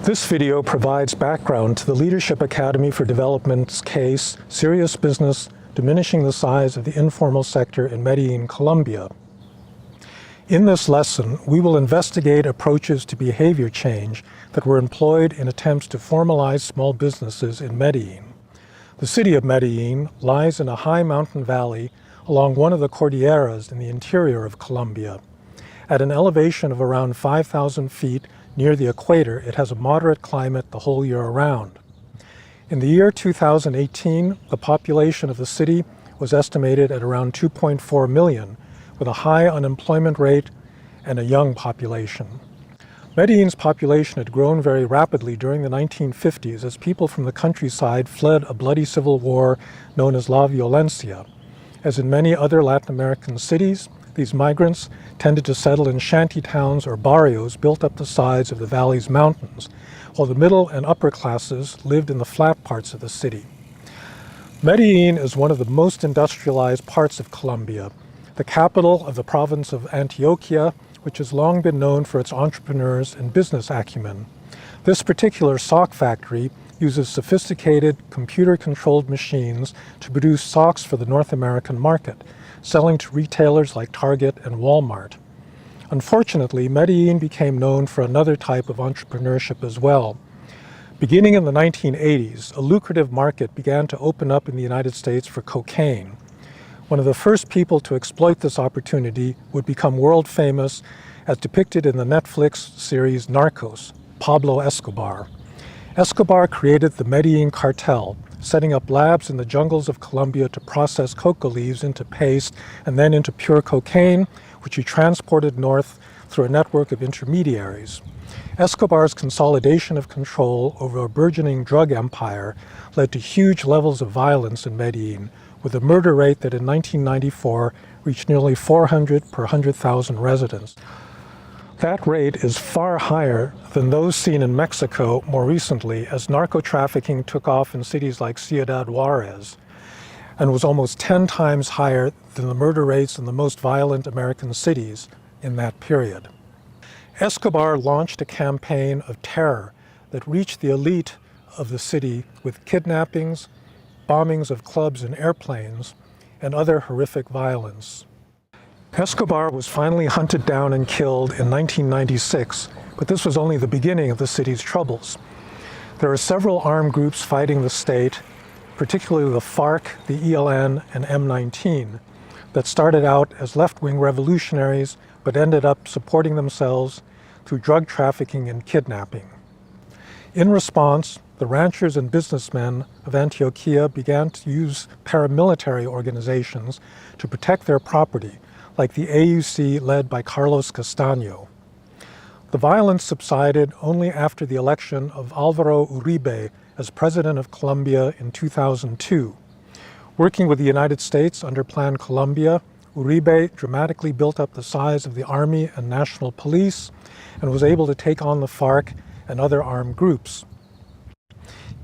This video provides background to the Leadership Academy for Development's case, Serious Business, Diminishing the Size of the Informal Sector in Medellin, Colombia. In this lesson, we will investigate approaches to behavior change that were employed in attempts to formalize small businesses in Medellin. The city of Medellin lies in a high mountain valley along one of the cordilleras in the interior of Colombia. At an elevation of around 5,000 feet near the equator, it has a moderate climate the whole year around. In the year 2018, the population of the city was estimated at around 2.4 million, with a high unemployment rate and a young population. Medellin's population had grown very rapidly during the 1950s as people from the countryside fled a bloody civil war known as La Violencia. As in many other Latin American cities, these migrants tended to settle in shanty towns or barrios built up the sides of the valley's mountains, while the middle and upper classes lived in the flat parts of the city. Medellin is one of the most industrialized parts of Colombia, the capital of the province of Antioquia, which has long been known for its entrepreneurs and business acumen. This particular sock factory uses sophisticated computer-controlled machines to produce socks for the North American market, selling to retailers like Target and Walmart. Unfortunately, Medellin became known for another type of entrepreneurship as well. Beginning in the 1980s, a lucrative market began to open up in the United States for cocaine. One of the first people to exploit this opportunity would become world famous, as depicted in the Netflix series Narcos, Pablo Escobar. Escobar created the Medellin cartel, setting up labs in the jungles of Colombia to process coca leaves into paste and then into pure cocaine, which he transported north through a network of intermediaries. Escobar's consolidation of control over a burgeoning drug empire led to huge levels of violence in Medellin, with a murder rate that in 1994 reached nearly 400 per 100,000 residents. That rate is far higher than those seen in Mexico more recently, as narco-trafficking took off in cities like Ciudad Juarez, and was almost 10 times higher than the murder rates in the most violent American cities in that period. Escobar launched a campaign of terror that reached the elite of the city with kidnappings, bombings of clubs and airplanes, and other horrific violence. Escobar was finally hunted down and killed in 1996, but this was only the beginning of the city's troubles. There are several armed groups fighting the state, particularly the FARC, the ELN, and M19, that started out as left-wing revolutionaries but ended up supporting themselves through drug trafficking and kidnapping. In response, the ranchers and businessmen of Antioquia began to use paramilitary organizations to protect their property, like the AUC led by Carlos Castaño. The violence subsided only after the election of Álvaro Uribe as president of Colombia in 2002. Working with the United States under Plan Colombia, Uribe dramatically built up the size of the army and national police and was able to take on the FARC and other armed groups.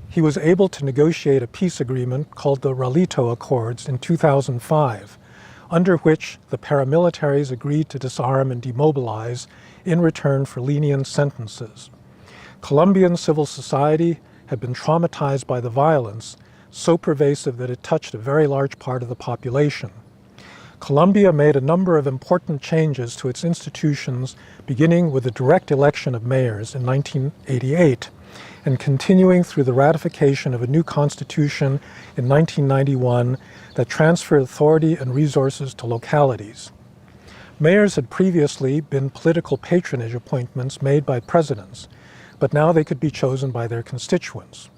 He was able to negotiate a peace agreement called the Ralito Accords in 2005, under which the paramilitaries agreed to disarm and demobilize in return for lenient sentences. Colombian civil society had been traumatized by the violence, so pervasive that it touched a very large part of the population. Colombia made a number of important changes to its institutions, beginning with the direct election of mayors in 1988, and continuing through the ratification of a new constitution in 1991 that transferred authority and resources to localities. Mayors had previously been political patronage appointments made by presidents, but now they could be chosen by their constituents.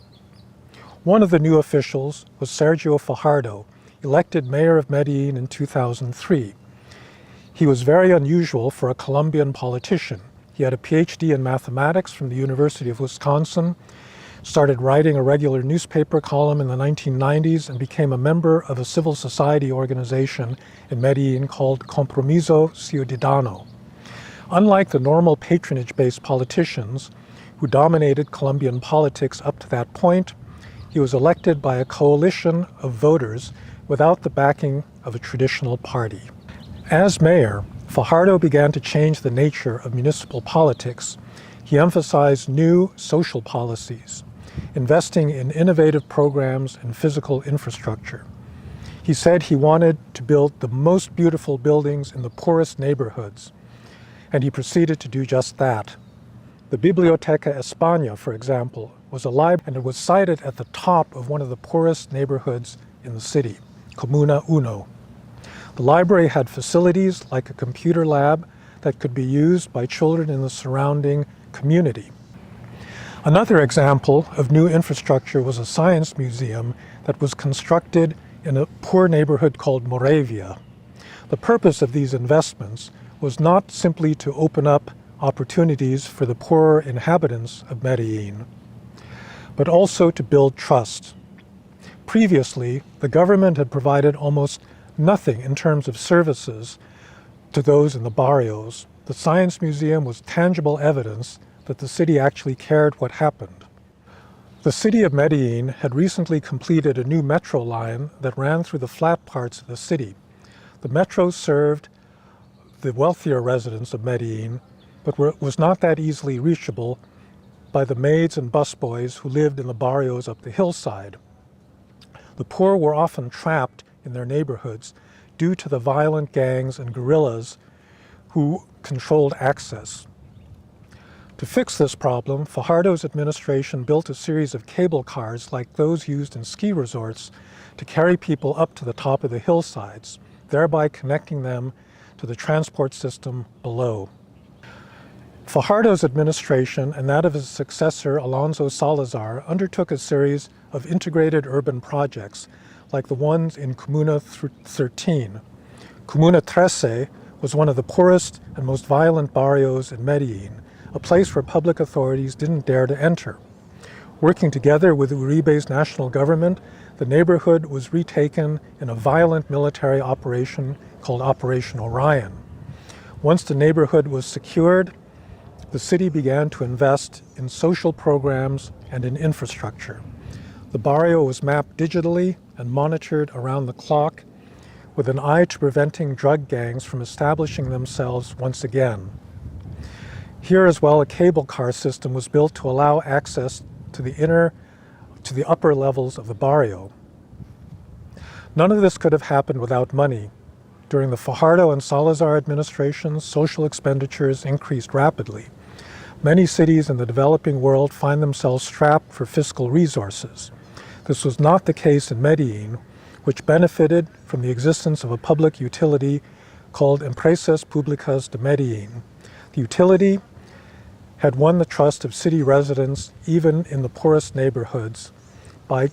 One of the new officials was Sergio Fajardo, elected mayor of Medellin in 2003. He was very unusual for a Colombian politician. He had a PhD in mathematics from the University of Wisconsin, started writing a regular newspaper column in the 1990s, and became a member of a civil society organization in Medellin called Compromiso Ciudadano. Unlike the normal patronage-based politicians who dominated Colombian politics up to that point, he was elected by a coalition of voters without the backing of a traditional party. As mayor, Fajardo began to change the nature of municipal politics. He emphasized new social policies, investing in innovative programs and physical infrastructure. He said he wanted to build the most beautiful buildings in the poorest neighborhoods, and he proceeded to do just that. The Biblioteca España, for example, was a library, and it was sited at the top of one of the poorest neighborhoods in the city, Comuna 1. The library had facilities like a computer lab that could be used by children in the surrounding community. Another example of new infrastructure was a science museum that was constructed in a poor neighborhood called Moravia. The purpose of these investments was not simply to open up opportunities for the poorer inhabitants of Medellin, but also to build trust. Previously, the government had provided almost nothing in terms of services to those in the barrios. The Science Museum was tangible evidence that the city actually cared what happened. The city of Medellin had recently completed a new metro line that ran through the flat parts of the city. The metro served the wealthier residents of Medellin, but was not that easily reachable by the maids and busboys who lived in the barrios up the hillside. The poor were often trapped in their neighborhoods due to the violent gangs and guerrillas who controlled access. To fix this problem, Fajardo's administration built a series of cable cars like those used in ski resorts to carry people up to the top of the hillsides, thereby connecting them to the transport system below. Fajardo's administration and that of his successor, Alonso Salazar, undertook a series of integrated urban projects like the ones in Comuna 13. Comuna 13 was one of the poorest and most violent barrios in Medellin, a place where public authorities didn't dare to enter. Working together with Uribe's national government, the neighborhood was retaken in a violent military operation called Operation Orion. Once the neighborhood was secured, the city began to invest in social programs and in infrastructure. The barrio was mapped digitally and monitored around the clock with an eye to preventing drug gangs from establishing themselves once again. Here as well, a cable car system was built to allow access to the upper levels of the barrio. None of this could have happened without money. During the Fajardo and Salazar administrations, social expenditures increased rapidly. Many cities in the developing world find themselves strapped for fiscal resources. This was not the case in Medellin, which benefited from the existence of a public utility called Empresas Públicas de Medellin. The utility had won the trust of city residents even in the poorest neighborhoods by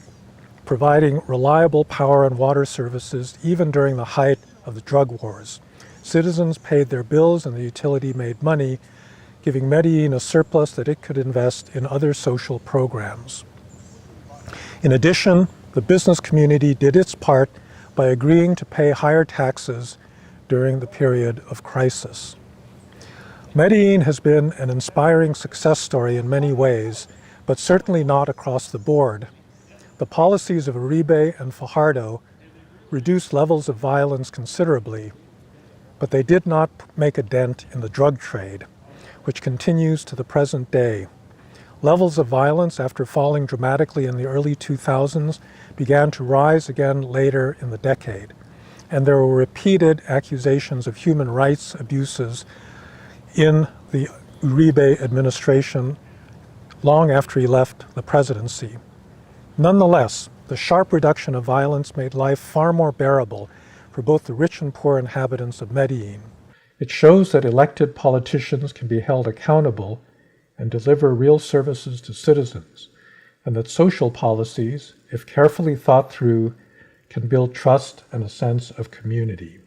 providing reliable power and water services even during the height of the drug wars. Citizens paid their bills and the utility made money, giving Medellin a surplus that it could invest in other social programs. In addition, the business community did its part by agreeing to pay higher taxes during the period of crisis. Medellin has been an inspiring success story in many ways, but certainly not across the board. The policies of Uribe and Fajardo reduced levels of violence considerably, but they did not make a dent in the drug trade, which continues to the present day. Levels of violence, after falling dramatically in the early 2000s, began to rise again later in the decade, and there were repeated accusations of human rights abuses in the Uribe administration long after he left the presidency. Nonetheless, the sharp reduction of violence made life far more bearable for both the rich and poor inhabitants of Medellin. It shows that elected politicians can be held accountable and deliver real services to citizens, and that social policies, if carefully thought through, can build trust and a sense of community.